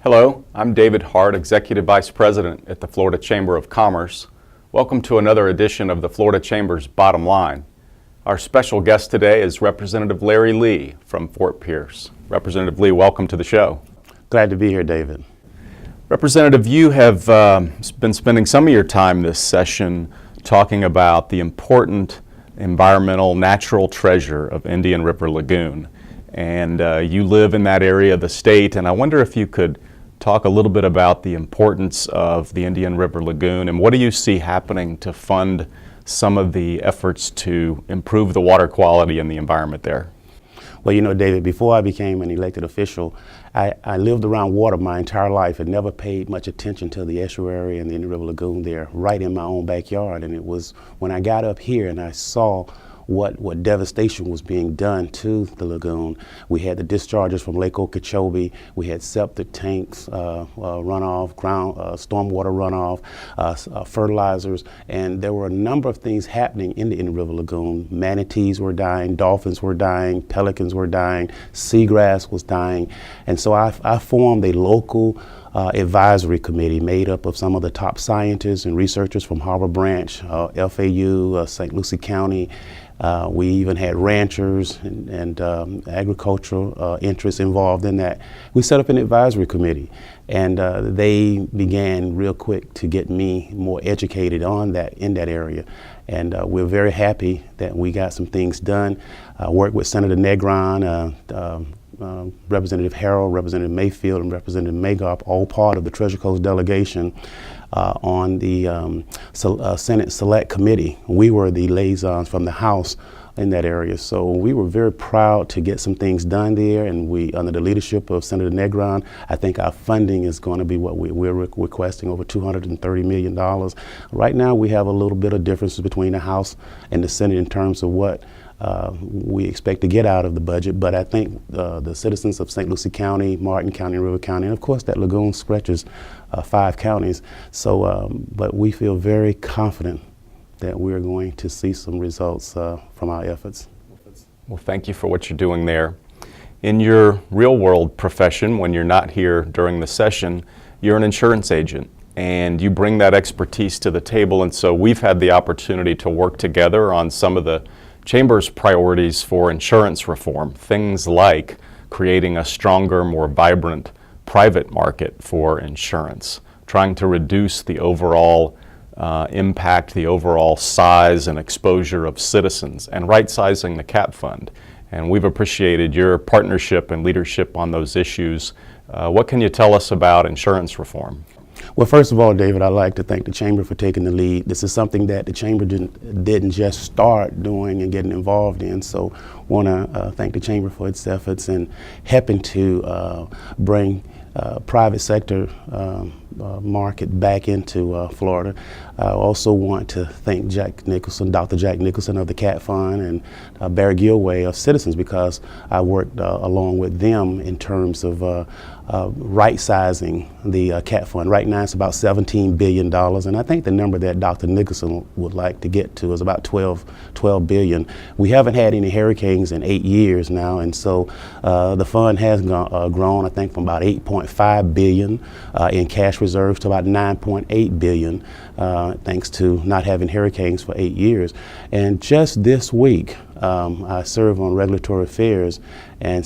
Hello, I'm David Hart, Executive Vice President at the Florida Chamber of Commerce. Welcome to another edition of the Florida Chamber's Bottom Line. Our special guest today is Representative Larry Lee from Fort Pierce. Representative Lee, welcome to the show. Glad to be here, David. Representative, you have been spending some of your time this session talking about the important environmental natural treasure of Indian River Lagoon. And you live in that area of the state, and I wonder if you could talk a little bit about the importance of the Indian River Lagoon and what do you see happening to fund some of the efforts to improve the water quality and the environment there? Well, you know, David, before I became an elected official, I lived around water my entire life and never paid much attention to the estuary and the Indian River Lagoon there, right in my own backyard. And it was when I got up here and I saw what devastation was being done to the lagoon. We had the discharges from Lake Okeechobee. We had septic tanks, runoff, stormwater runoff, fertilizers, and there were a number of things happening in the Indian River Lagoon. Manatees were dying, dolphins were dying, pelicans were dying, seagrass was dying. And so I formed a local advisory committee made up of some of the top scientists and researchers from Harbor Branch, FAU, St. Lucie County. We even had ranchers and agricultural interests involved in that. We set up an advisory committee, and they began real quick to get me more educated on that in that area. And we're very happy that we got some things done. Worked with Senator Negron, Representative Harrell, Representative Mayfield, and Representative Magop, all part of the Treasure Coast delegation on the Senate Select Committee. We were the liaisons from the House in that area, so we were very proud to get some things done there, and we, under the leadership of Senator Negron, I think our funding is going to be what we're requesting, over $230 million. Right now we have a little bit of differences between the House and the Senate in terms of what we expect to get out of the budget, but I think the citizens of St. Lucie County, Martin County, and River County, and of course that lagoon stretches 5 counties. So, but we feel very confident that we're going to see some results from our efforts. Well, thank you for what you're doing there. In your real world profession, when you're not here during the session, you're an insurance agent, and you bring that expertise to the table, and so we've had the opportunity to work together on some of the Chamber's priorities for insurance reform, things like creating a stronger, more vibrant private market for insurance, trying to reduce the overall impact, the overall size and exposure of citizens, and right-sizing the CAP fund. And we've appreciated your partnership and leadership on those issues. What can you tell us about insurance reform? Well, first of all, David, I'd like to thank the Chamber for taking the lead. This is something that the Chamber didn't just start doing and getting involved in, so I want to thank the Chamber for its efforts in helping to bring private sector market back into Florida. I also want to thank Jack Nicholson, Dr. Jack Nicholson of the CAT Fund, and Barry Gilway of Citizens, because I worked along with them in terms of right-sizing the CAT Fund. Right now it's about $17 billion, and I think the number that Dr. Nicholson would like to get to is about 12 billion. We haven't had any hurricanes in 8 years now, and so the fund has grown, I think, from about 8.5 billion in cash reserves to about 9.8 billion, thanks to not having hurricanes for 8 years. And just this week, I serve on regulatory affairs, and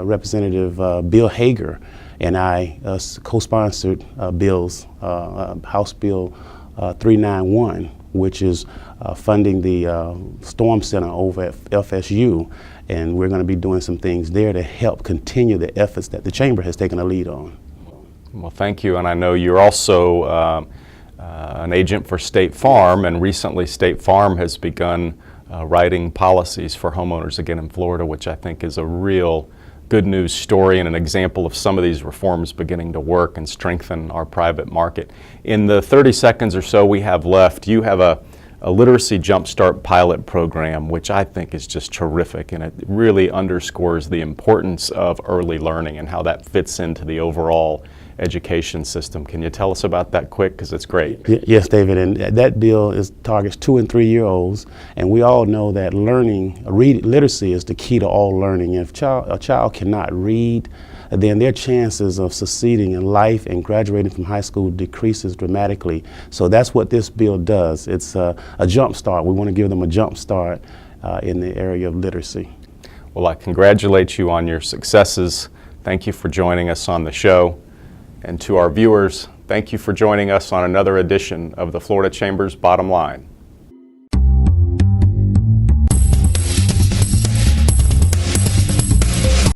Representative Bill Hager and I co-sponsored bills, House Bill 391, which is funding the Storm Center over at FSU, and we're going to be doing some things there to help continue the efforts that the Chamber has taken a lead on. Well, thank you, and I know you're also an agent for State Farm, and recently State Farm has begun writing policies for homeowners again in Florida, which I think is a real good news story and an example of some of these reforms beginning to work and strengthen our private market. In the 30 seconds or so we have left, you have a Literacy Jumpstart pilot program, which I think is just terrific, and it really underscores the importance of early learning and how that fits into the overall education system. Can you tell us about that quick? Because it's great. Yes, David, and that bill targets 2- and 3-year-olds, and we all know that literacy is the key to all learning. If a child cannot read, then their chances of succeeding in life and graduating from high school decreases dramatically. So that's what this bill does. It's a jump start. We want to give them a jump start in the area of literacy. Well, I congratulate you on your successes. Thank you for joining us on the show. And to our viewers, thank you for joining us on another edition of the Florida Chamber's Bottom Line.